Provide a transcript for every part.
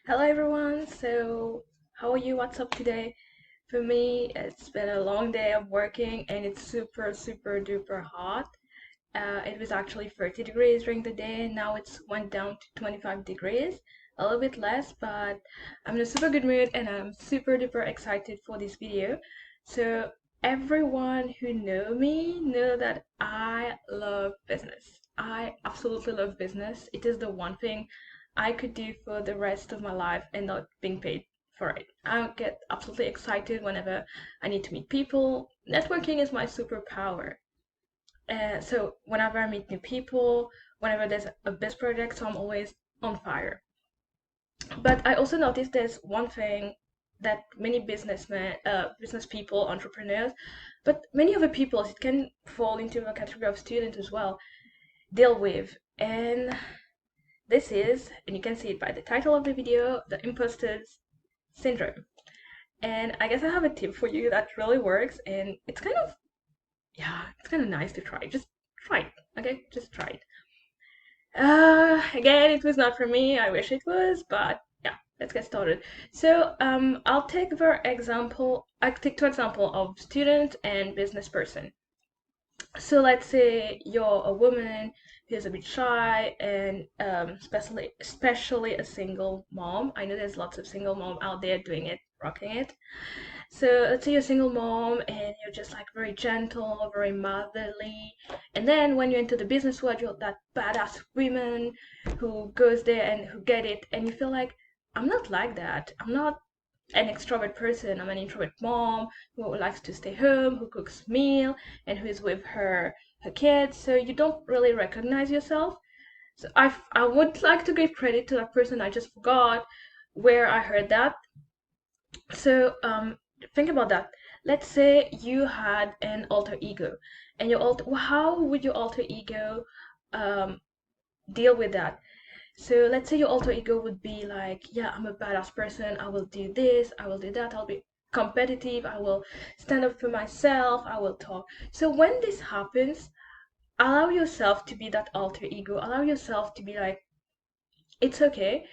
Hello everyone. So, how are you? What's up today? For me, it's been a long day of working and it's super duper hot. It was actually 30 degrees during the day. Now it's went down to 25 degrees, a little bit less, but I'm in a super good mood and I'm super duper excited for this video. So, everyone who know me know that I love business. I absolutely love business. It is the one thing I could do for the rest of my life and not being paid for it. I get absolutely excited whenever I need to meet people. Networking is my superpower. So whenever I meet new people, whenever there's a business project, so I'm always on fire. But I also noticed there's one thing that many business people, entrepreneurs, but many other people, it can fall into the category of students as well, deal with. And this is, and you can see it by the title of the video, the imposter syndrome. And I guess I have a tip for you that really works, and it's kind of nice to try. Just try it, okay? Just try it. Again, it was not for me. I wish it was, but yeah, let's get started. So, I'll take two example of student and business person. So let's say you're a woman who's a bit shy and especially a single mom. I know there's lots of single mom out there doing it, rocking it. So let's say you're a single mom and you're just like very gentle, very motherly. And then when you're into the business world, you're that badass woman who goes there and who get it. And you feel like, I'm not like that. I'm not an extrovert person. I'm an introvert mom who likes to stay home, who cooks meal, and who is with her kids. So you don't really recognize yourself. So I would like to give credit to that person. I just forgot where I heard that. So think about that. Let's say you had an alter ego, and how would your alter ego um, deal with that? So let's say your alter ego would be like, yeah, I'm a badass person. I will do this. I will do that. I'll be competitive. I will stand up for myself. I will talk. So when this happens, allow yourself to be that alter ego. Allow yourself to be like, it's okay.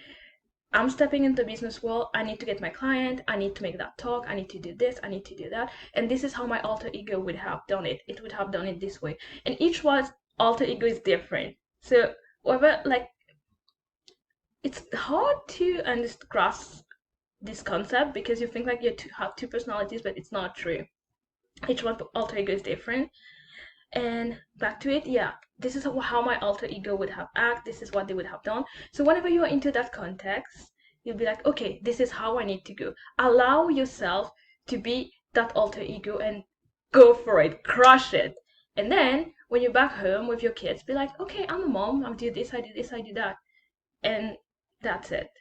I'm stepping into the business world. I need to get my client. I need to make that talk. I need to do this. I need to do that. And this is how my alter ego would have done it. It would have done it this way. And each one's alter ego is different. So whether like it's hard to grasp this concept because you think like have two personalities, but it's not true. Each one alter ego is different. And back to it, yeah, this is how my alter ego would have act. This is what they would have done. So whenever you are into that context, you'll be like, okay, this is how I need to go. Allow yourself to be that alter ego and go for it, crush it. And then when you're back home with your kids, be like, okay, I'm a mom. I do this. I do this. I do that. And that's it.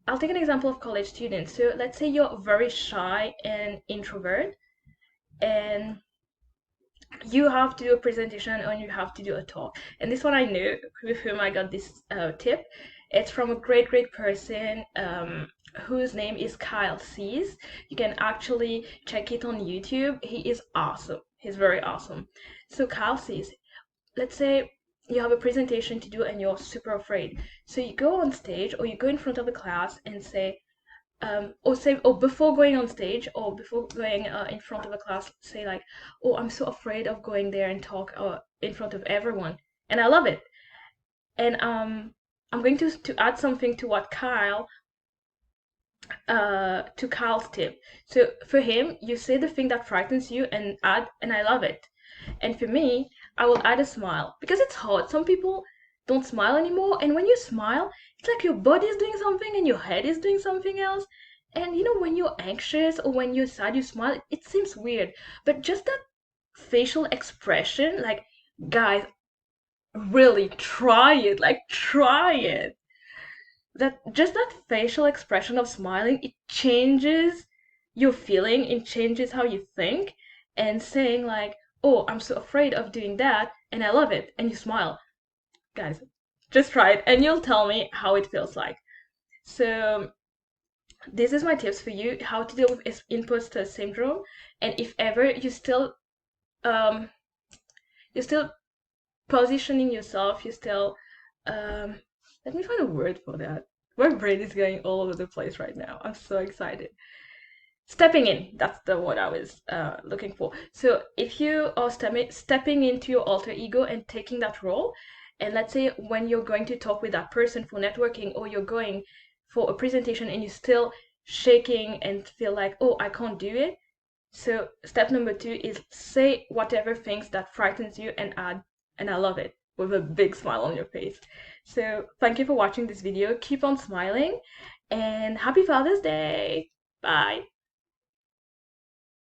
I'll take an example of college students. So let's say you're very shy and introvert, and you have to do a presentation and you have to do a talk. And this one I knew with whom I got this tip. It's from a great person whose name is Kyle Sees. You can actually check it on YouTube. He is awesome. He's very awesome. So Kyle Sees, let's say you have a presentation to do and you're super afraid. So you go on stage or you go in front of a class and say, or before going on stage or before going in front of a class, say like, oh, I'm so afraid of going there and talk in front of everyone. And I love it. And I'm going to add something to what to Kyle's tip. So for him, you say the thing that frightens you and add, and I love it. And for me, I will add a smile because it's hard. Some people don't smile anymore, and when you smile, it's like your body is doing something and your head is doing something else. And you know, when you're anxious or when you're sad, you smile, it seems weird. But just that facial expression, like, guys, really try it. Like, try it. That facial expression of smiling, it changes your feeling, it changes how you think, and saying like, oh, I'm so afraid of doing that and I love it, and you smile. Guys, just try it and you'll tell me how it feels like. So this is my tips for you, how to deal with imposter syndrome. And if ever um you're still positioning yourself, you're still let me find a word for that. My brain is going all over the place right now. I'm so excited. Stepping in, that's the word I was looking for. So if you are stepping into your alter ego and taking that role, and let's say when you're going to talk with that person for networking, or you're going for a presentation and you're still shaking and feel like, oh, I can't do it. So step number 2 is say whatever things that frightens you and add, and I love it, with a big smile on your face. So thank you for watching this video. Keep on smiling and happy Father's Day. Bye.